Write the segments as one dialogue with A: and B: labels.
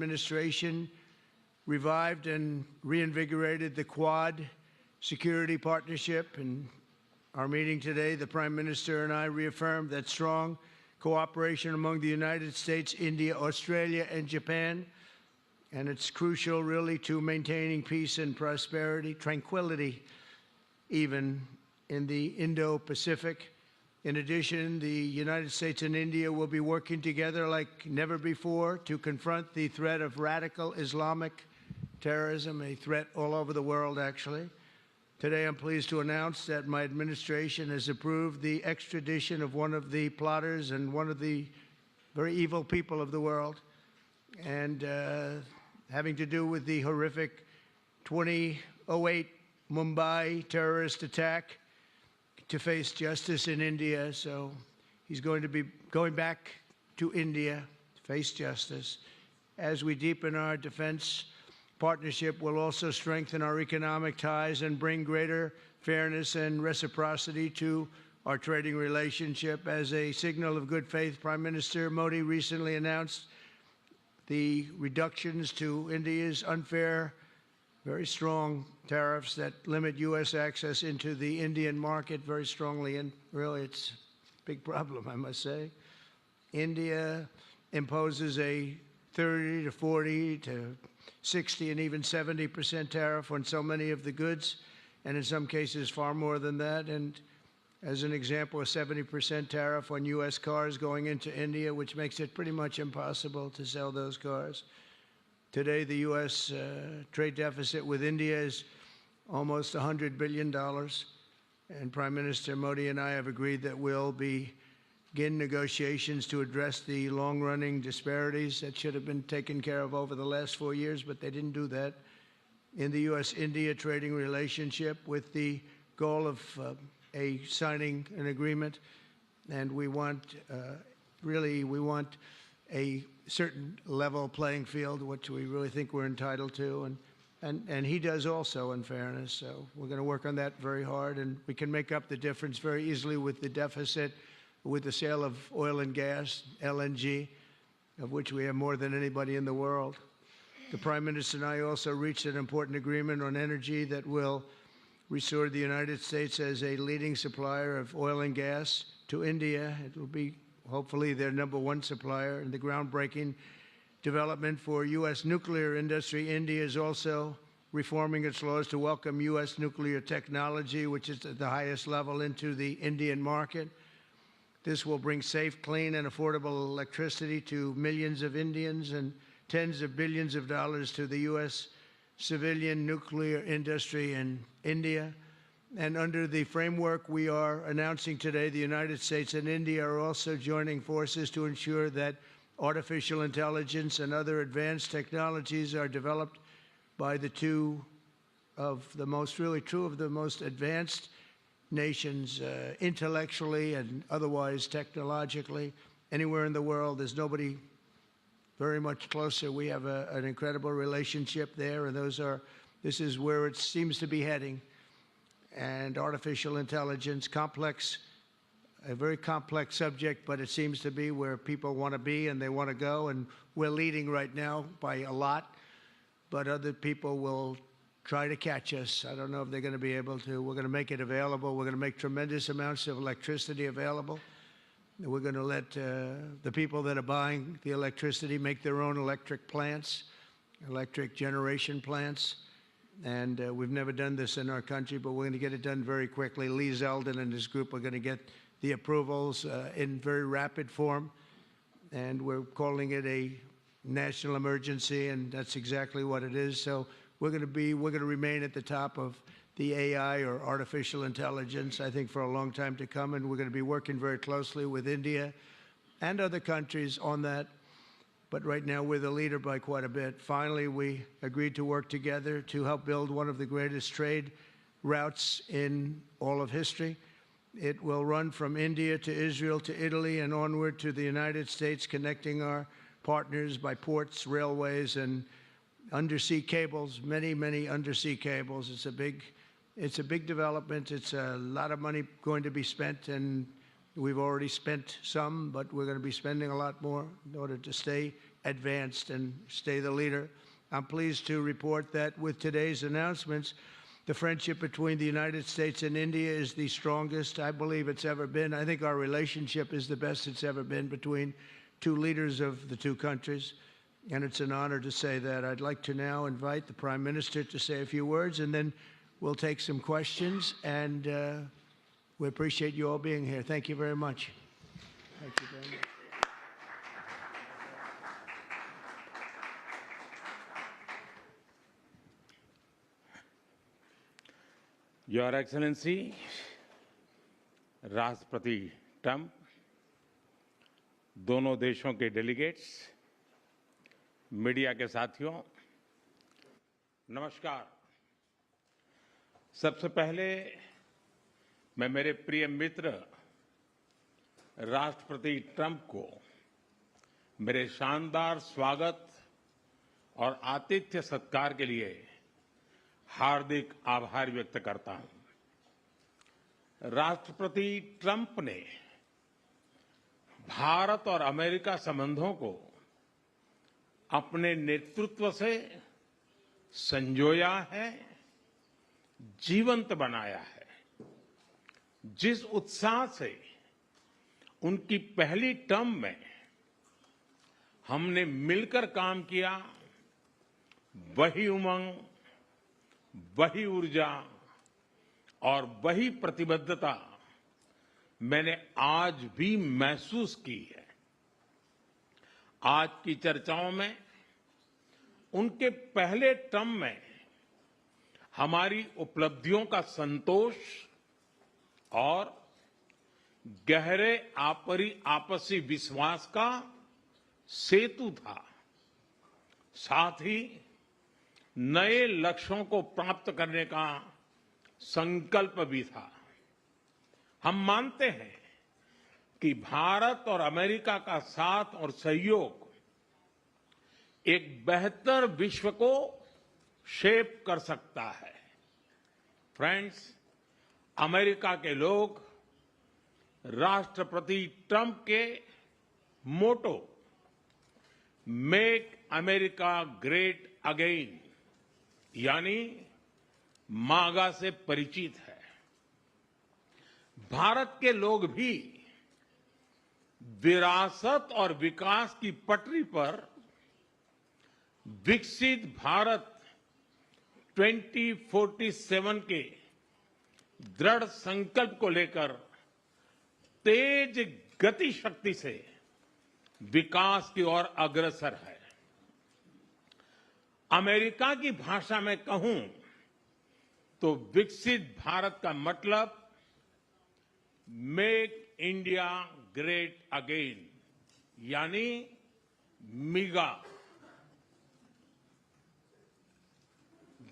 A: Administration revived and reinvigorated the Quad security partnership. In our meeting today, the Prime Minister and I reaffirmed that strong cooperation among the United States, India, Australia, and Japan, and it's crucial, really, to maintaining peace and prosperity, tranquility, even in the Indo-Pacific. In addition, the United States and India will be working together like never before to confront the threat of radical Islamic terrorism, a threat all over the world, actually. Today, I'm pleased to announce that my administration has approved the extradition of one of the plotters and one of the very evil people of the world, and having to do with the horrific 2008 Mumbai terrorist attack, to face justice in India. So he's going to be going back to India to face justice. As we deepen our defense partnership, we'll also strengthen our economic ties and bring greater fairness and reciprocity to our trading relationship. As a signal of good faith, Prime Minister Modi recently announced the reductions to India's unfair, very strong tariffs that limit U.S. access into the Indian market very strongly, and really it's a big problem, I must say. India imposes a 30 to 40 to 60 and even 70% tariff on so many of the goods, and in some cases far more than that. And as an example, a 70% tariff on U.S. cars going into India, which makes it pretty much impossible to sell those cars. Today, the U.S. Trade deficit with India is almost $100 billion, and Prime Minister Modi and I have agreed that we'll begin negotiations to address the long-running disparities that should have been taken care of over the last 4 years, but they didn't do that, in the U.S.-India trading relationship, with the goal of signing an agreement. And we want, we want a certain level playing field, which we really think we're entitled to, and he does also, in fairness. So we're going to work on that very hard, and we can make up the difference very easily with the deficit with the sale of oil and gas, LNG, of which we have more than anybody in the world. The Prime Minister and I also reached an important agreement on energy that will restore the United States as a leading supplier of oil and gas to India. It will be hopefully their #1 supplier. In the groundbreaking development for U.S. nuclear industry, India is also reforming its laws to welcome U.S. nuclear technology, which is at the highest level, into the Indian market. This will bring safe, clean, and affordable electricity to millions of Indians and tens of billions of dollars to the U.S. civilian nuclear industry in India. And under the framework we are announcing today, the United States and India are also joining forces to ensure that artificial intelligence and other advanced technologies are developed by the two of the most advanced nations, intellectually and otherwise technologically. Anywhere in the world, there's nobody very much closer. We have an incredible relationship there, and this is where it seems to be heading. And artificial intelligence, a very complex subject, but it seems to be where people want to be and they want to go, and we're leading right now by a lot, but other people will try to catch us. I don't know if they're going to be able to. We're going to make it available. We're going to make tremendous amounts of electricity available. We're going to let the people that are buying the electricity make their own electric plants, electric generation plants. And we've never done this in our country, but we're going to get it done very quickly. Lee Zeldin and his group are going to get the approvals in very rapid form, and we're calling it a national emergency, and that's exactly what it is. So we're going to remain at the top of the AI, or artificial intelligence, I think, for a long time to come, and we're going to be working very closely with India and other countries on that. But right now, we're the leader by quite a bit. Finally, we agreed to work together to help build one of the greatest trade routes in all of history. It will run from India to Israel to Italy and onward to the United States, connecting our partners by ports, railways, and undersea cables, many, many undersea cables. It's a big development. It's a lot of money going to be spent, and we've already spent some, but we're going to be spending a lot more in order to stay advanced and stay the leader. I'm pleased to report that with today's announcements, the friendship between the United States and India is the strongest I believe it's ever been. I think our relationship is the best it's ever been between two leaders of the two countries, and it's an honor to say that. I'd like to now invite the Prime Minister to say a few words, and then we'll take some questions, and we appreciate you all being here. Thank you very much. Thank you very much.
B: Your Excellency, राष्ट्रपति Trump, दोनों देशों के delegates, media के साथियों, नमस्कार। सबसे पहले मैं मेरे प्रिय मित्र राष्ट्रपति ट्रंप को मेरे शानदार स्वागत और आतिथ्य सत्कार के लिए हार्दिक आभार व्यक्त करता हूं। राष्ट्रपति ट्रंप ने भारत और अमेरिका संबंधों को अपने नेतृत्व से संजोया है, जीवंत बनाया है। जिस उत्साह से उनकी पहली टर्म में हमने मिलकर काम किया, वही उमंग, वही ऊर्जा और वही प्रतिबद्धता मैंने आज भी महसूस की है। आज की चर्चाओं में उनके पहले टर्म में हमारी उपलब्धियों का संतोष और गहरे आपसी विश्वास का सेतु था। साथ ही नए लक्ष्यों को प्राप्त करने का संकल्प भी था। हम मानते हैं कि भारत और अमेरिका का साथ और सहयोग एक बेहतर विश्व को शेप कर सकता है। फ्रेंड्स, अमेरिका के लोग राष्ट्रपति ट्रंप के मोटो मेक अमेरिका ग्रेट अगेन यानी मागा से परिचित है। भारत के लोग भी विरासत और विकास की पटरी पर विकसित भारत 2047 के दृढ़ संकल्प को लेकर तेज गति शक्ति से विकास की ओर अग्रसर है। अमेरिका की भाषा में कहूं तो विकसित भारत का मतलब मेक इंडिया ग्रेट अगेन यानी मिगा।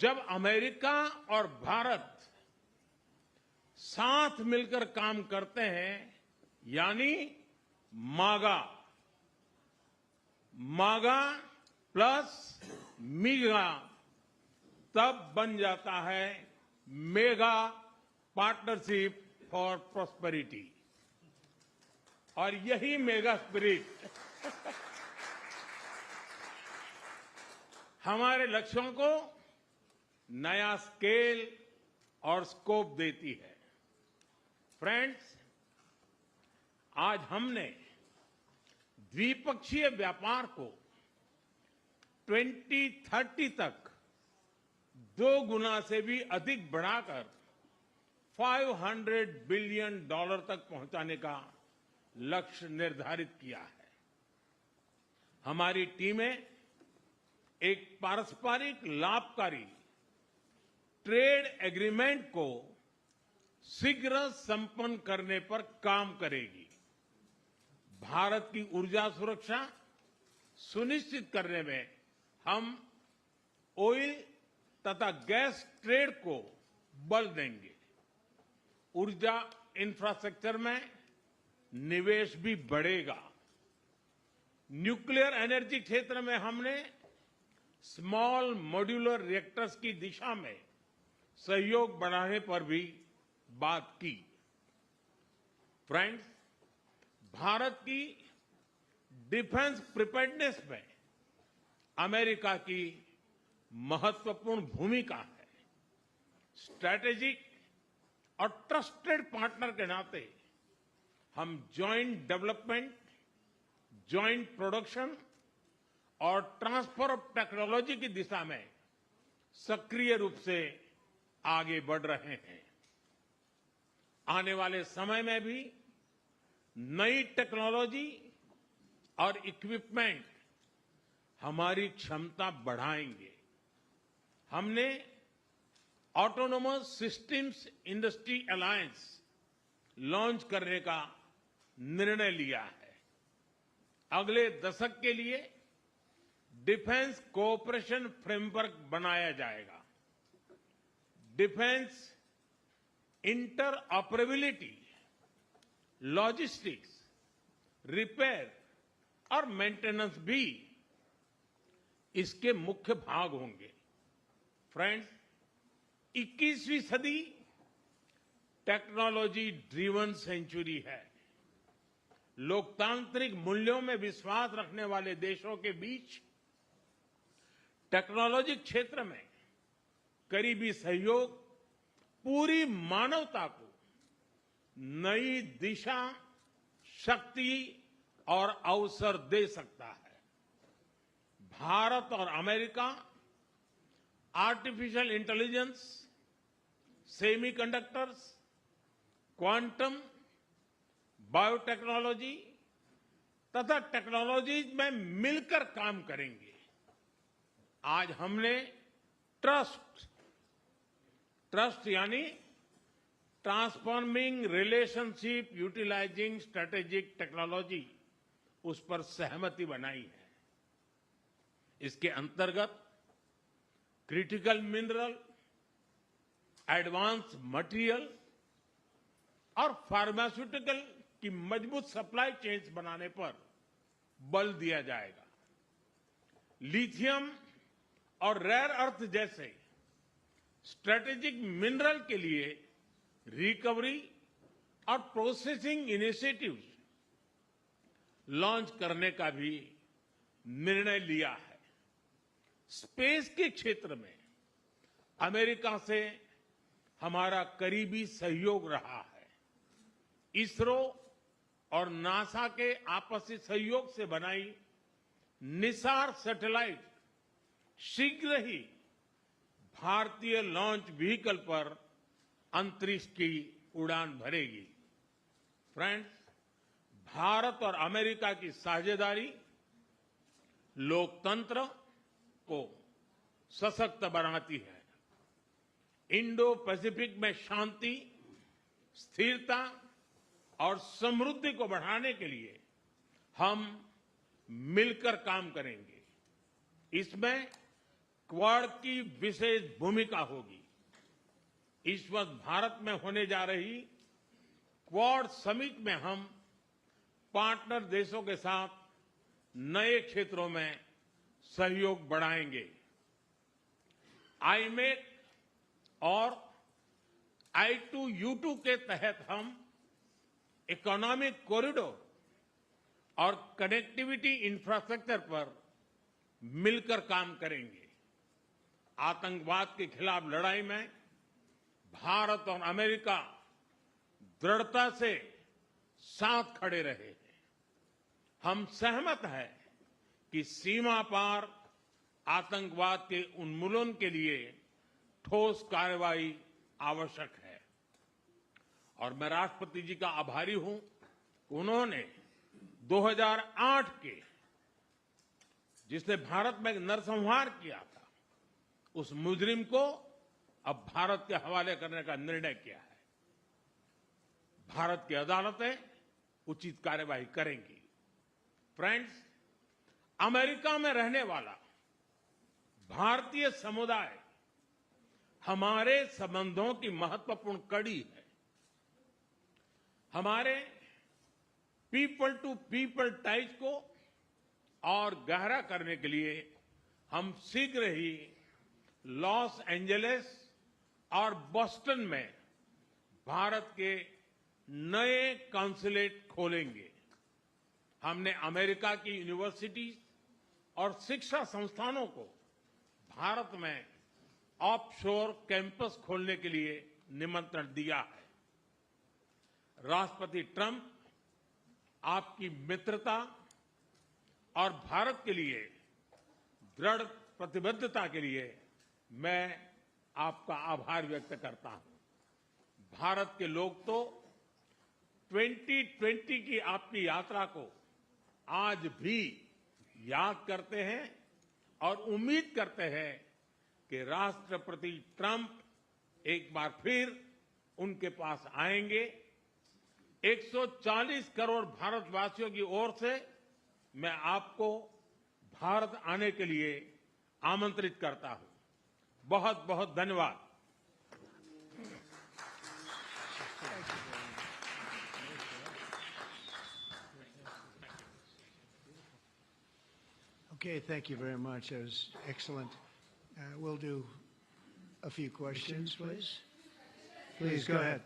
B: जब अमेरिका और भारत साथ मिलकर काम करते हैं यानी मागा, मागा प्लस मिगा, तब बन जाता है मेगा पार्टनरशिप फॉर प्रॉस्पेरिटी। और यही मेगा स्पिरिट हमारे लक्ष्यों को नया स्केल और स्कोप देती है। फ्रेंड्स, आज हमने द्विपक्षीय व्यापार को 2030 तक 2 गुना से भी अधिक बढ़ाकर $500 बिलियन तक पहुंचाने का लक्ष्य निर्धारित किया है। हमारी टीमें एक पारस्परिक लाभकारी ट्रेड एग्रीमेंट को शीघ्र संपन्न करने पर काम करेगी। भारत की ऊर्जा सुरक्षा सुनिश्चित करने में हम ऑयल तथा गैस ट्रेड को बल देंगे। ऊर्जा इंफ्रास्ट्रक्चर में निवेश भी बढ़ेगा। न्यूक्लियर एनर्जी क्षेत्र में हमने स्मॉल मॉड्यूलर रिएक्टर्स की दिशा में सहयोग बढ़ाने पर भी बात की। फ्रेंड्स, भारत की डिफेंस प्रिपेयर्डनेस में अमेरिका की महत्वपूर्ण भूमिका है। स्ट्रैटेजिक और ट्रस्टेड पार्टनर के नाते हम जॉइंट डेवलपमेंट, जॉइंट प्रोडक्शन और ट्रांसफर ऑफ टेक्नोलॉजी की दिशा में सक्रिय रूप से आगे बढ़ रहे हैं। आने वाले समय में भी नई टेक्नोलॉजी और इक्विपमेंट हमारी क्षमता बढ़ाएंगे। हमने autonomous systems industry alliance launch करने का निर्णय लिया है। अगले दशक के लिए डिफेंस कोऑपरेशन फ्रेमवर्क बनाया जाएगा। डिफेंस इंटरऑपरेबिलिटी, लॉजिस्टिक्स, रिपेयर और मेंटेनेंस भी इसके मुख्य भाग होंगे। फ्रेंड्स, 21वीं सदी टेक्नोलॉजी ड्रिवन सेंचुरी है। लोकतांत्रिक मूल्यों में विश्वास रखने वाले देशों के बीच टेक्नोलॉजी क्षेत्र में करीबी सहयोग पूरी मानवता को नई दिशा, शक्ति और अवसर दे सकता है। भारत और America artificial intelligence, semiconductors, quantum, biotechnology तथा टेक्नोलॉजीज में मिलकर काम करेंगे। आज हमने ट्रस्ट यानी transforming relationship utilizing strategic technology, उस पर सहमति बनाई है। इसके अंतर्गत क्रिटिकल मिनरल, एडवांस मटेरियल और फार्मास्यूटिकल की मजबूत सप्लाई चेन्स बनाने पर बल दिया जाएगा। लिथियम और रेयर अर्थ जैसे स्ट्रेटेजिक मिनरल के लिए रिकवरी और प्रोसेसिंग इनिशिएटिव्स लॉन्च करने का भी निर्णय लिया है। स्पेस के क्षेत्र में अमेरिका से हमारा करीबी सहयोग रहा है। इसरो और नासा के आपसी सहयोग से बनाई निसार सैटेलाइट शीघ्र ही भारतीय लॉन्च व्हीकल पर अंतरिक्ष की उड़ान भरेगी। फ्रेंड्स, भारत और अमेरिका की साझेदारी लोकतंत्र को सशक्त बनाती है। इंडो पैसिफिक में शांति, स्थिरता और समृद्धि को बढ़ाने के लिए हम मिलकर काम करेंगे। इसमें क्वाड की विशेष भूमिका होगी। इस वर्ष भारत में होने जा रही क्वाड समिट में हम पार्टनर देशों के साथ नए क्षेत्रों में सहयोग बढ़ाएंगे। आईमेक और I2U2 के तहत हम इकोनॉमिक कॉरिडोर और कनेक्टिविटी इंफ्रास्ट्रक्चर पर मिलकर काम करेंगे। आतंकवाद के खिलाफ लड़ाई में भारत और अमेरिका दृढ़ता से साथ खड़े रहे हैं। हम सहमत हैं कि सीमा पार आतंकवाद के उन्मूलन के लिए ठोस कार्रवाई आवश्यक है। और मैं राष्ट्रपति जी का आभारी हूं, उन्होंने 2008 के जिसने भारत में नरसंहार किया था, उस मुजरिम को अब भारत के हवाले करने का निर्णय किया है। भारत की अदालतें उचित कार्यवाही करेंगी। फ्रेंड्स, अमेरिका में रहने वाला भारतीय समुदाय हमारे संबंधों की महत्वपूर्ण कड़ी है। हमारे पीपल टू पीपल टाइज को और गहरा करने के लिए हम शीघ्र ही लॉस एंजलिस और बोस्टन में भारत के नए कॉन्सुलेट खोलेंगे। हमने अमेरिका की यूनिवर्सिटीज और शिक्षा संस्थानों को भारत में ऑफशोर कैंपस खोलने के लिए निमंत्रण दिया है। राष्ट्रपति ट्रंप आपकी मित्रता और भारत के लिए दृढ़ प्रतिबद्धता के लिए मैं आपका आभार व्यक्त करता हूं। भारत के लोग तो 2020 की आपकी यात्रा को आज भी याद करते हैं और उम्मीद करते हैं कि राष्ट्रपति ट्रंप एक बार फिर उनके पास आएंगे। 140 करोड़ भारतवासियों की ओर से मैं आपको भारत आने के लिए आमंत्रित करता हूं। बहुत बहुत धन्यवाद।
A: Okay, thank you very much. That was excellent. We'll do a few questions, please. Please, go ahead.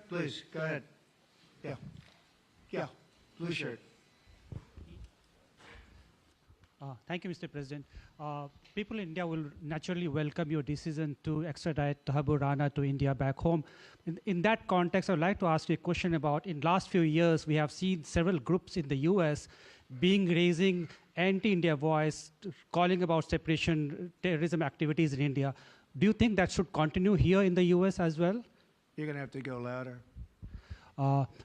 A: Please, go ahead. Yeah. Yeah, blue shirt.
C: Thank you, Mr. President. People in India will naturally welcome your decision to extradite Thakur Rana to India back home. In that context, I would like to ask you a question about, in last few years, we have seen several groups in the US raising anti-India voice, calling about separation, terrorism activities in India. Do you think that should continue here in the US as well?
A: You're going to have to go louder.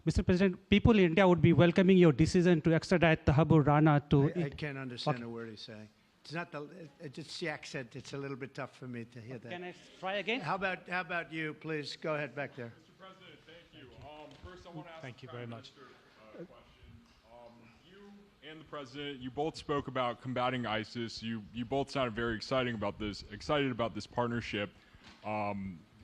C: Mr. President, people in India would be welcoming your decision to extradite Thakur Rana to...
A: I can't understand a word he's saying. It's not it's the accent. It's a little bit tough for me to hear that.
C: Can I try again?
A: How about you, please? Go ahead back there.
D: Mr. President, thank you. First, I want to ask
E: Thank you very much.
D: a question. You and the President, you both spoke about combating ISIS. You both sounded very excited about this partnership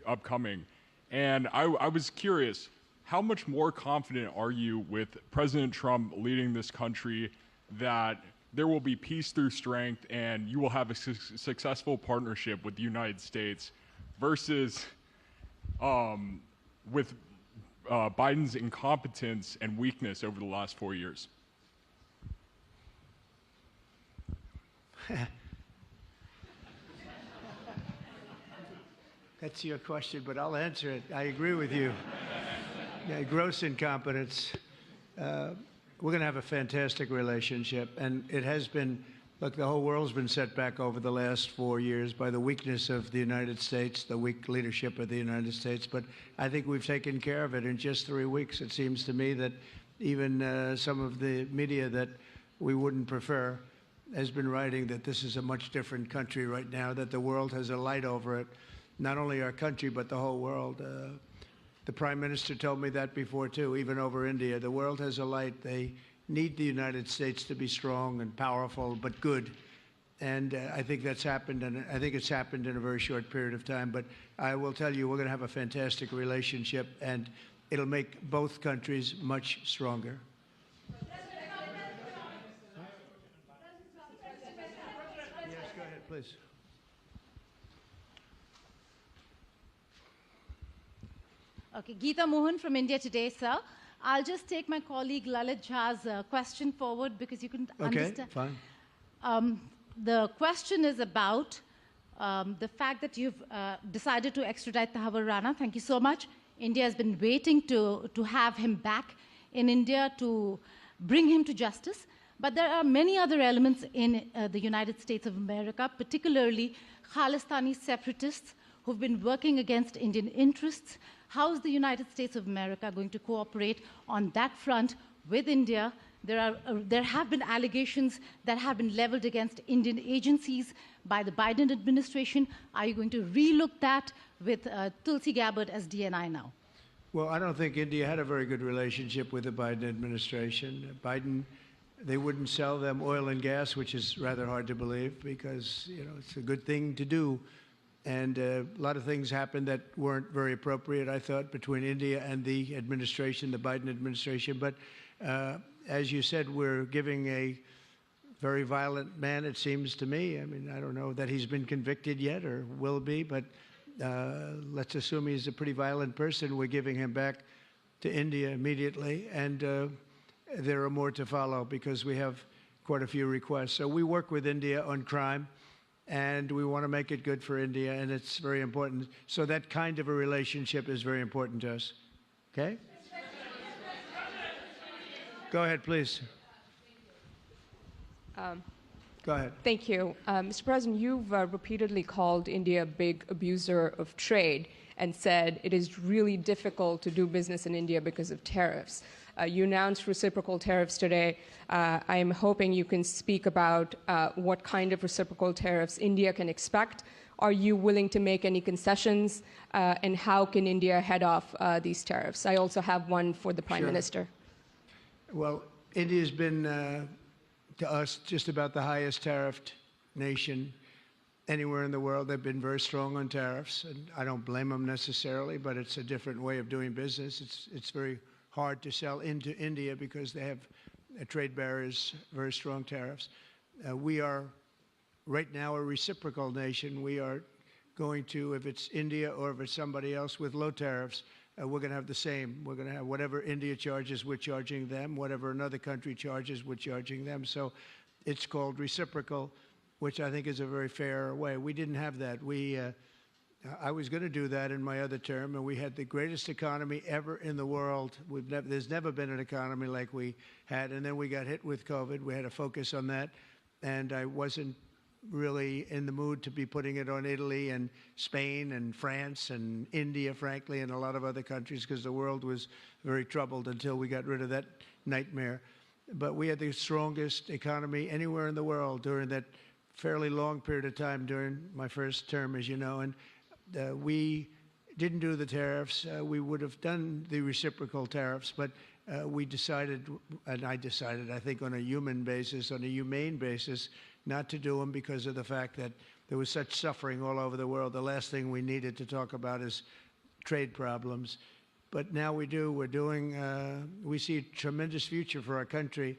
D: upcoming. And I was curious, how much more confident are you with President Trump leading this country that there will be peace through strength and you will have a successful partnership with the United States versus with Biden's incompetence and weakness over the last 4 years?
A: That's your question, but I'll answer it. I agree with you. Yeah, gross incompetence. We're going to have a fantastic relationship, and it has been, look, the whole world's been set back over the last 4 years by the weakness of the United States, the weak leadership of the United States, but I think we've taken care of it in just 3 weeks. It seems to me that even some of the media that we wouldn't prefer has been writing that this is a much different country right now, that the world has a light over it, not only our country, but the whole world. The Prime Minister told me that before, too, even over India. The world has a light. They need the United States to be strong and powerful, but good. And I think that's happened, and I think it's happened in a very short period of time. But I will tell you, we're going to have a fantastic relationship, and it'll make both countries much stronger. Yes, go ahead, please.
F: Okay, Geeta Mohan from India Today, sir. I'll just take my colleague Lalit Jha's question forward because you couldn't understand.
A: Okay, fine.
F: The question is about the fact that you've decided to extradite Thakur Rana. Thank you so much. India has been waiting to have him back in India to bring him to justice. But there are many other elements in the United States of America, particularly Khalistani separatists who've been working against Indian interests. How is the United States of America going to cooperate on that front with India? There have been allegations that have been leveled against Indian agencies by the Biden administration. Are you going to relook that with Tulsi Gabbard as DNI now?
A: Well, I don't think India had a very good relationship with the Biden administration. Biden, they wouldn't sell them oil and gas, which is rather hard to believe because, you know, it's a good thing to do. And a lot of things happened that weren't very appropriate, I thought, between India and the administration, the Biden administration. But as you said, we're giving a very violent man, it seems to me. I mean, I don't know that he's been convicted yet or will be, but let's assume he's a pretty violent person. We're giving him back to India immediately. And there are more to follow because we have quite a few requests. So we work with India on crime, and we want to make it good for India, and it's very important. So that kind of a relationship is very important to us. Okay? Go ahead, please. Go ahead.
E: Thank you. Mr. President, you've repeatedly called India a big abuser of trade and said it is really difficult to do business in India because of tariffs. You announced reciprocal tariffs today. I am hoping you can speak about what kind of reciprocal tariffs India can expect. Are you willing to make any concessions? And how can India head off these tariffs? I also have one for the Prime Minister.
A: Well, India's been, to us, just about the highest tariffed nation anywhere in the world. They've been very strong on tariffs, and I don't blame them necessarily, but it's a different way of doing business. It's very hard to sell into India because they have trade barriers, very strong tariffs. We are right now a reciprocal nation. We are going to, if it's India or if it's somebody else with low tariffs, we're going to have the same. We're going to have whatever India charges, we're charging them. Whatever another country charges, we're charging them. So it's called reciprocal, which I think is a very fair way. We didn't have that. I was going to do that in my other term, and we had the greatest economy ever in the world. There's never been an economy like we had, and then we got hit with COVID. We had to focus on that, and I wasn't really in the mood to be putting it on Italy and Spain and France and India, frankly, and a lot of other countries, because the world was very troubled until we got rid of that nightmare. But we had the strongest economy anywhere in the world during that fairly long period of time during my first term, as you know, and we didn't do the tariffs. We would have done the reciprocal tariffs, but we decided, and I decided, I think on a human basis, on a humane basis, not to do them because of the fact that there was such suffering all over the world. The last thing we needed to talk about is trade problems. But now we do. We're doing, we see a tremendous future for our country,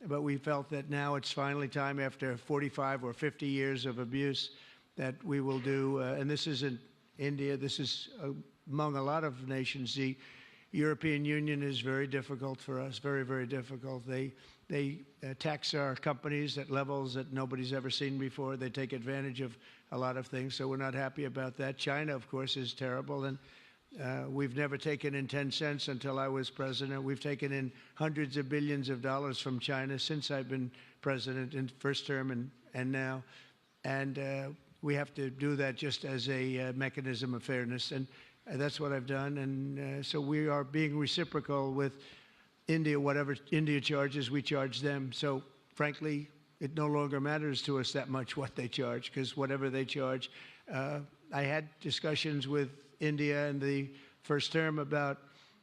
A: but we felt that now it's finally time, after 45 or 50 years of abuse, that we will do, and this isn't India, this is among a lot of nations. The European Union is very difficult for us, very, very difficult. They tax our companies at levels that nobody's ever seen before. They take advantage of a lot of things, so we're not happy about that. China, of course, is terrible, and we've never taken in 10 cents until I was president. We've taken in hundreds of billions of dollars from China since I've been president in first term and now. And we have to do that just as a mechanism of fairness. And that's what I've done. And so we are being reciprocal with India. Whatever India charges, we charge them. So frankly, it no longer matters to us that much what they charge, because whatever they charge, I had discussions with India in the first term about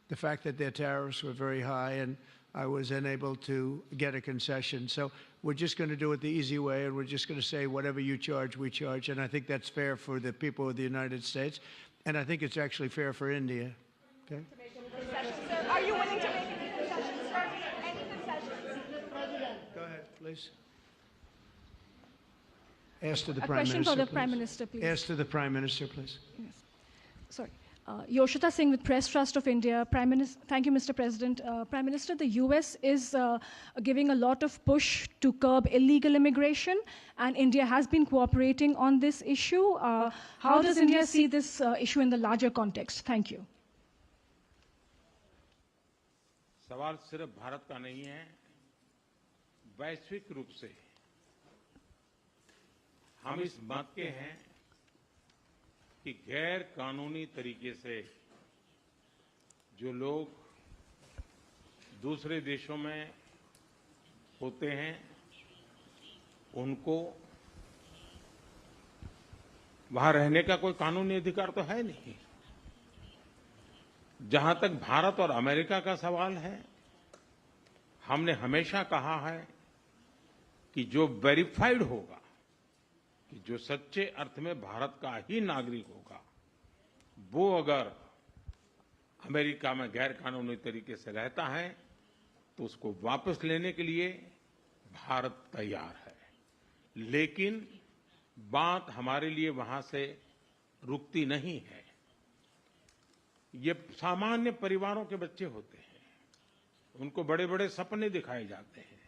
A: the fact that their tariffs were very high, and I was unable to get a concession. So we're just going to do it the easy way, and we're just going to say whatever you charge, we charge. And I think that's fair for the people of the United States, and I think it's actually fair for India. Okay?
G: Are you willing to make any concessions, sir? Any concessions?
A: Go ahead, please. Ask to the
G: A
A: Prime
G: question
A: Minister,
G: for the
A: please.
G: Prime Minister, please.
A: Ask to the Prime Minister, please.
G: Yes. Sorry. Yoshita Singh with Press Trust of India. Thank you, Mr. President. Prime Minister, the U.S. is giving a lot of push to curb illegal immigration, and India has been cooperating on this issue. How does India see this issue in the larger context? Thank you.
B: सवाल सिर्फ भारत का नहीं है, वैश्विक रूप से हम इस मत के हैं कि गैर कानूनी तरीके से जो लोग दूसरे देशों में होते हैं, उनको वहां रहने का कोई कानूनी अधिकार तो है नहीं। जहां तक भारत और अमेरिका का सवाल है, हमने हमेशा कहा है कि जो वेरीफाइड होगा, कि जो सच्चे अर्थ में भारत का ही नागरिक होगा, वो अगर अमेरिका में गैर कानूनी तरीके से रहता है तो उसको वापस लेने के लिए भारत तैयार है। लेकिन बात हमारे लिए वहां से रुकती नहीं है। ये सामान्य परिवारों के बच्चे होते हैं, उनको बड़े बड़े सपने दिखाए जाते हैं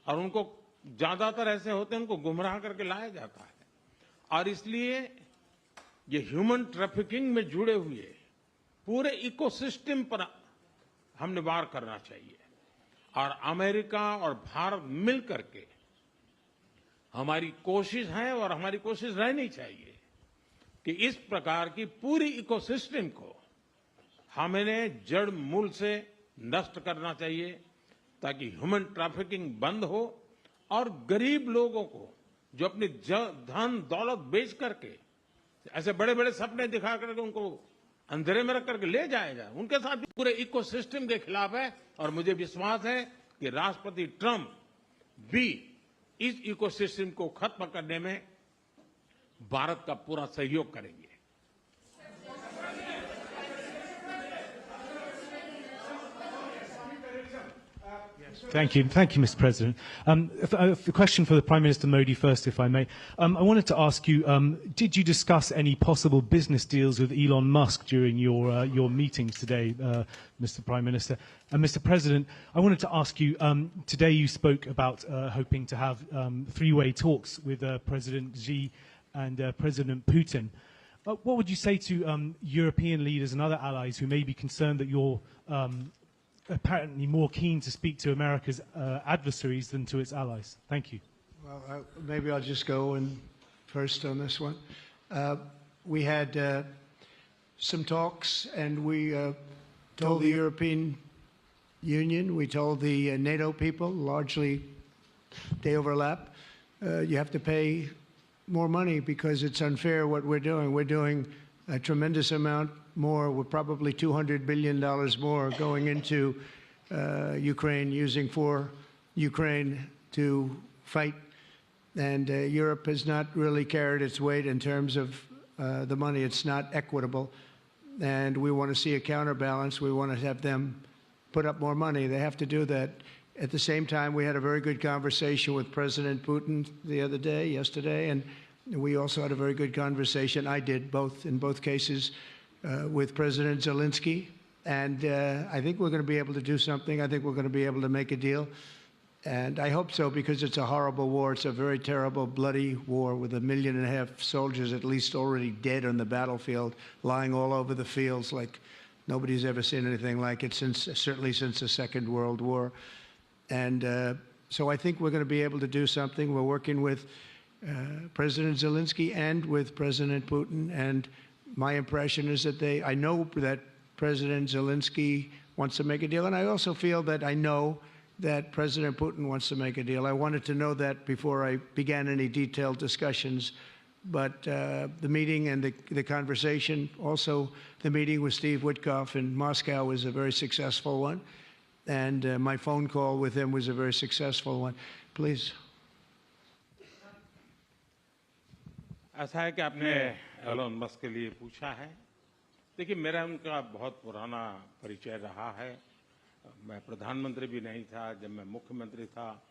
B: और उनको ज्यादातर ऐसे होते हैं उनको गुमराह करके लाया जाता है, और इसलिए ये ह्यूमन ट्रैफिकिंग में जुड़े हुए पूरे इकोसिस्टम पर हमने वार करना चाहिए। और अमेरिका और भारत मिल करके हमारी कोशिश है और हमारी कोशिश रहनी चाहिए कि इस प्रकार की पूरी इकोसिस्टम को हमें जड़ मूल से नष्ट करना चाहिए, ताकि ह्यूमन ट्रैफिकिंग बंद हो और गरीब लोगों को जो अपनी धन दौलत बेच करके ऐसे बड़े बड़े सपने दिखा करके उनको अंधेरे में रख करके ले जाएगा, उनके साथ भी पूरे इकोसिस्टम के खिलाफ है। और मुझे विश्वास है कि राष्ट्रपति ट्रंप भी इस इकोसिस्टम को खत्म करने में भारत का पूरा सहयोग करेंगे।
H: Thank you, Mr. President. A question for the Prime Minister Modi first, if I may. I wanted to ask you, did you discuss any possible business deals with Elon Musk during your meetings today, Mr. Prime Minister? And Mr. President, I wanted to ask you, today you spoke about hoping to have three-way talks with President Xi and President Putin. What would you say to European leaders and other allies who may be concerned that you're apparently more keen to speak to America's adversaries than to its allies? Thank you.
A: Well, maybe I'll just go in first on this one. We had some talks, and we told the European Union, we told the NATO people, largely they overlap, you have to pay more money because it's unfair what we're doing. We're doing a tremendous amount more. We're probably $200 billion more going into Ukraine, using for Ukraine to fight. And Europe has not really carried its weight in terms of the money. It's not equitable. And we want to see a counterbalance. We want to have them put up more money. They have to do that. At the same time, we had a very good conversation with President Putin yesterday, and we also had a very good conversation. I did in both cases, with President Zelensky. And I think we're going to be able to do something. I think we're going to be able to make a deal. And I hope so, because it's a horrible war. It's a very terrible, bloody war with 1.5 million soldiers at least already dead on the battlefield, lying all over the fields like nobody's ever seen anything like it, certainly since the Second World War. And so I think we're going to be able to do something. We're working with President Zelensky and with President Putin. And my impression is that I know that President Zelensky wants to make a deal. And I also feel that I know that President Putin wants to make a deal. I wanted to know that before I began any detailed discussions. But the meeting and the conversation, also the meeting with Steve Witkoff in Moscow, was a very successful one. And my phone call with him was a very successful one. Please.
B: ऐसा है कि आपने Elon Musk के लिए पूछा है। देखिए, मेरा उनका बहुत पुराना परिचय रहा है। मैं प्रधानमंत्री भी नहीं था, जब मैं मुख्यमंत्री था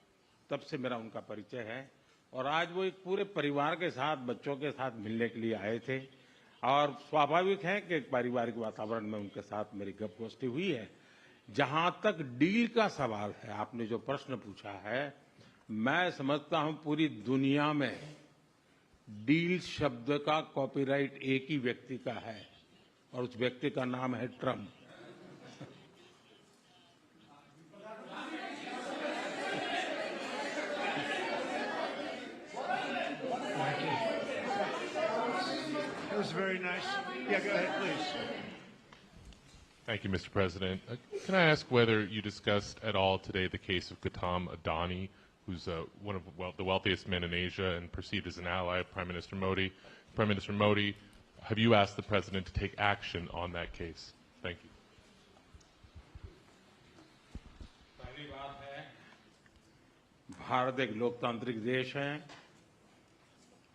B: तब से मेरा उनका परिचय है। और आज वो एक पूरे परिवार के साथ, बच्चों के साथ मिलने के लिए आए थे। और स्वाभाविक है कि एक पारिवारिक वातावरण में उनके साथ मेरी गपगोष्ठी हुई है। जहां तक डील का सवाल है, आपने जो प्रश्न पूछा है, मैं समझता हूं पूरी दुनिया में डील शब्द का कॉपीराइट एक ही व्यक्ति का है, और उस व्यक्ति का नाम है Trump.
A: That was very nice. Yeah, go ahead, please.
I: Thank you, Mr. President. Can I ask whether you discussed at all today the case of Gautam Adani, who's one of the wealthiest men in Asia and perceived as an ally of Prime Minister Modi? Prime Minister Modi, have you asked the President to take action on that case? Thank you.
B: पहली बात है, भारत एक लोकतांत्रिक देश है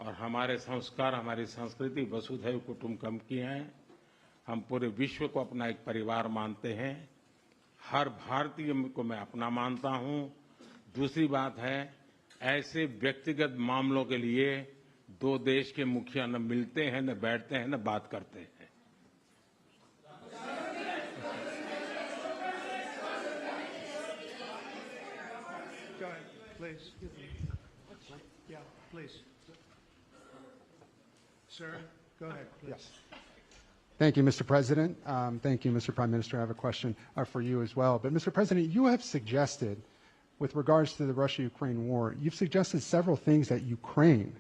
B: और हमारे संस्कार, हमारी संस्कृति वसुधैव कुटुंबकम की हैं। हम पूरे विश्व को अपना एक परिवार मानते हैं। हर भारतीय को मैं अपना मानता हूं। दूसरी बात है, ऐसे व्यक्तिगत मामलों के लिए दो देश के मुखिया न मिलते हैं, न बैठते हैं, न बात करते हैं।
A: Go ahead, please. Please. Sir, go ahead, please.
J: Yes. Thank you, Mr. President. Thank you, Mr. Prime Minister. I have a question for you as well. But, Mr. President, you have suggested, with regards to the Russia-Ukraine war, you've suggested several things that Ukraine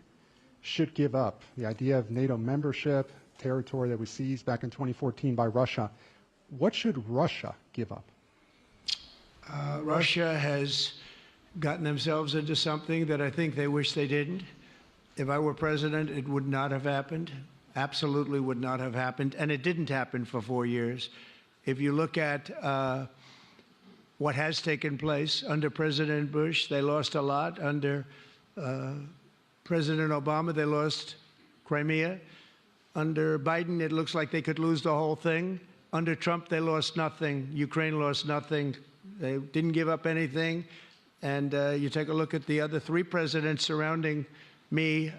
J: should give up. The idea of NATO membership, territory that was seized back in 2014 by Russia. What should Russia give up?
A: Russia has gotten themselves into something that I think they wish they didn't. If I were president, it would not have happened. Absolutely would not have happened. And it didn't happen for 4 years. If you look at what has taken place under President Bush, they lost a lot. Under President Obama, they lost Crimea. Under Biden, it looks like they could lose the whole thing. Under Trump, they lost nothing. Ukraine lost nothing. They didn't give up anything. And you take a look at the other 3 presidents surrounding me,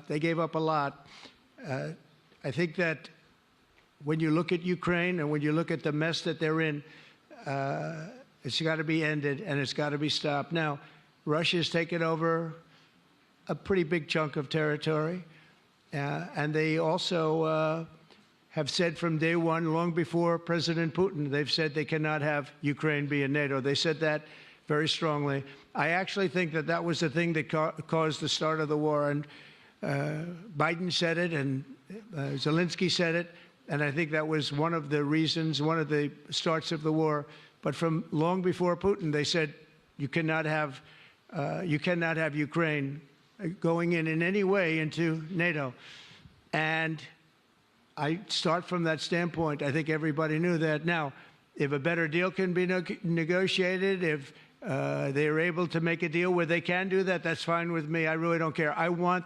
A: they gave up a lot. I think that when you look at Ukraine and when you look at the mess that they're in, it's got to be ended and it's got to be stopped. Now, Russia's taken over a pretty big chunk of territory, and they also have said from day one, long before President Putin, they've said they cannot have Ukraine be in NATO. They said that very strongly. I actually think that that was the thing that caused the start of the war, and Biden said it, and Zelensky said it, and I think that was one of the reasons, one of the starts of the war. But from long before Putin, they said you cannot have Ukraine going in any way into NATO. And I start from that standpoint. I think everybody knew that. Now, if a better deal can be negotiated, if they are able to make a deal where they can do that, that's fine with me. I really don't care. I want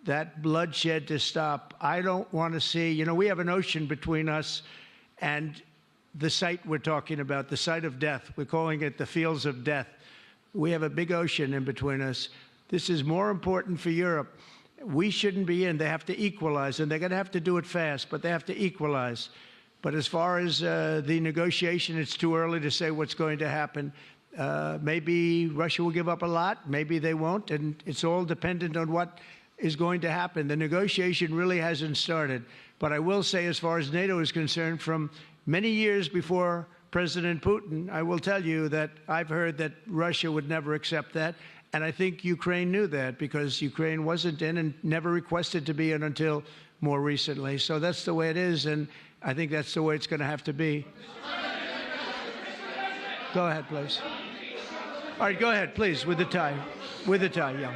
A: that bloodshed to stop. I don't want to see, you know, we have an ocean between us and the site we're talking about, the site of death. We're calling it the fields of death. We have a big ocean in between us. This is more important for Europe. We shouldn't be in. They have to equalize, and they're going to have to do it fast, but they have to equalize. But as far as the negotiation, it's too early to say what's going to happen. Maybe Russia will give up a lot. Maybe they won't. And it's all dependent on what is going to happen. The negotiation really hasn't started. But I will say, as far as NATO is concerned, from many years before President Putin, I will tell you that I've heard that Russia would never accept that. And I think Ukraine knew that, because Ukraine wasn't in and never requested to be in until more recently. So that's the way it is. And I think that's the way it's going to have to be. Go ahead, please. All right, go ahead, please, with the tie. With the tie, yeah.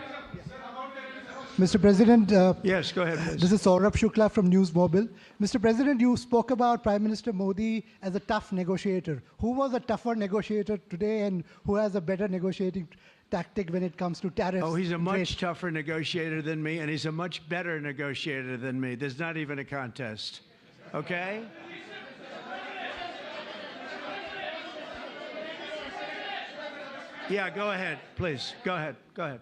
K: Mr. President.
A: Yes, go ahead, please.
K: This is Saurabh Shukla from News Mobile. Mr. President, you spoke about Prime Minister Modi as a tough negotiator. Who was a tougher negotiator today, and who has a better negotiating tactic when it comes to tariffs?
A: Oh, he's a much tougher negotiator than me, and he's a much better negotiator than me. There's not even a contest. Okay? Yeah, go ahead, please. Go ahead. Go ahead.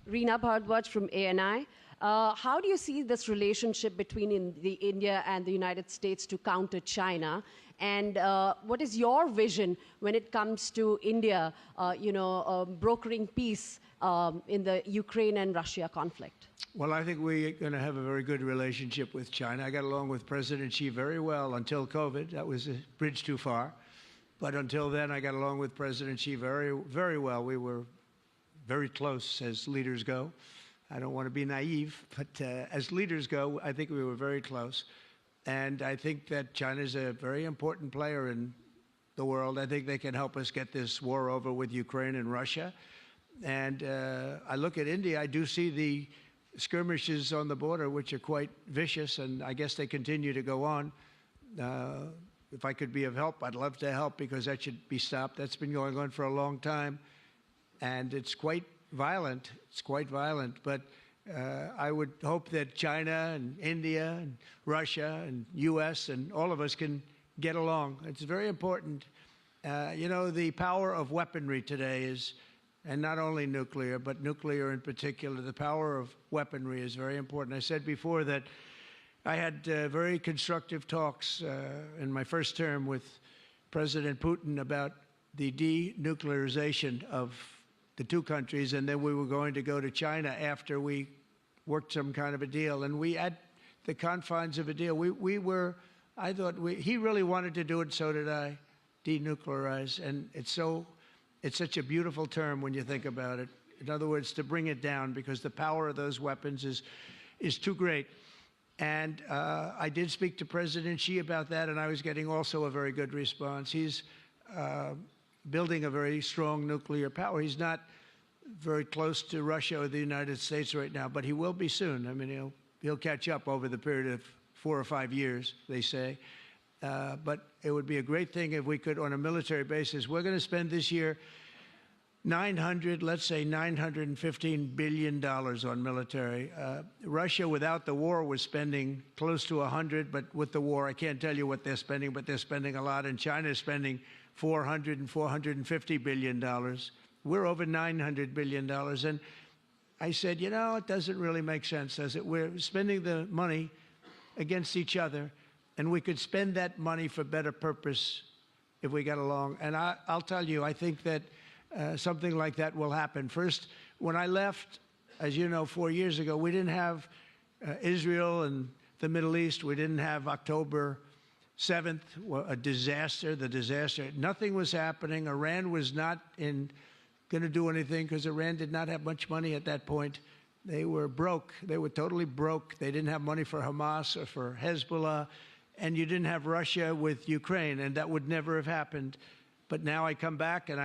L: Reena Bhardwaj from ANI. How do you see this relationship between India and the United States to counter China? And what is your vision when it comes to India, brokering peace in the Ukraine and Russia conflict?
A: Well, I think we're going to have a very good relationship with China. I got along with President Xi very well until COVID. That was a bridge too far. But until then, I got along with President Xi very, very well. We were very close as leaders go. I don't want to be naive, but as leaders go, I think we were very close. And I think that China is a very important player in the world. I think they can help us get this war over with Ukraine and Russia. And I look at India, I do see the skirmishes on the border, which are quite vicious, and I guess they continue to go on. If I could be of help, I'd love to help, because that should be stopped. That's been going on for a long time, and it's quite violent. It's quite violent, but I would hope that China and India and Russia and U.S. and all of us can get along. It's very important. The power of weaponry today is, and not only nuclear, but nuclear in particular, the power of weaponry is very important. I said before that I had very constructive talks in my first term with President Putin about the denuclearization of the two countries, and then we were going to go to China after we worked some kind of a deal. And we, at the confines of a deal, I thought he really wanted to do it, so did I, denuclearize. And it's such a beautiful term when you think about it. In other words, to bring it down, because the power of those weapons is too great. And I did speak to President Xi about that, and I was getting also a very good response. He's building a very strong nuclear power. He's not very close to Russia or the United States right now, but he will be soon. I mean, he'll catch up over the period of 4 or 5 years, they say. But it would be a great thing if we could, on a military basis. We're going to spend this year let's say $915 billion on military. Russia, without the war, was spending close to 100, but with the war, I can't tell you what they're spending, but they're spending a lot. And China is spending $400 and $450 billion. We're over $900 billion. And I said, it doesn't really make sense, does it? We're spending the money against each other, and we could spend that money for better purpose if we got along. And I'll tell you, I think that something like that will happen. First, when I left, as you know, 4 years ago, we didn't have Israel and the Middle East. We didn't have October 7th, a disaster, the disaster. Nothing was happening. Iran was not going to do anything because Iran did not have much money at that point. They were broke. They were totally broke. They didn't have money for Hamas or for Hezbollah. And you didn't have Russia with Ukraine, and that would never have happened. But now I come back and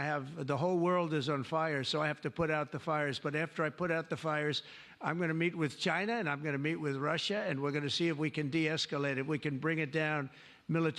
A: the whole world is on fire, so I have to put out the fires. But after I put out the fires, I'm going to meet with China and I'm going to meet with Russia, and we're going to see if we can de-escalate, if we can bring it down military.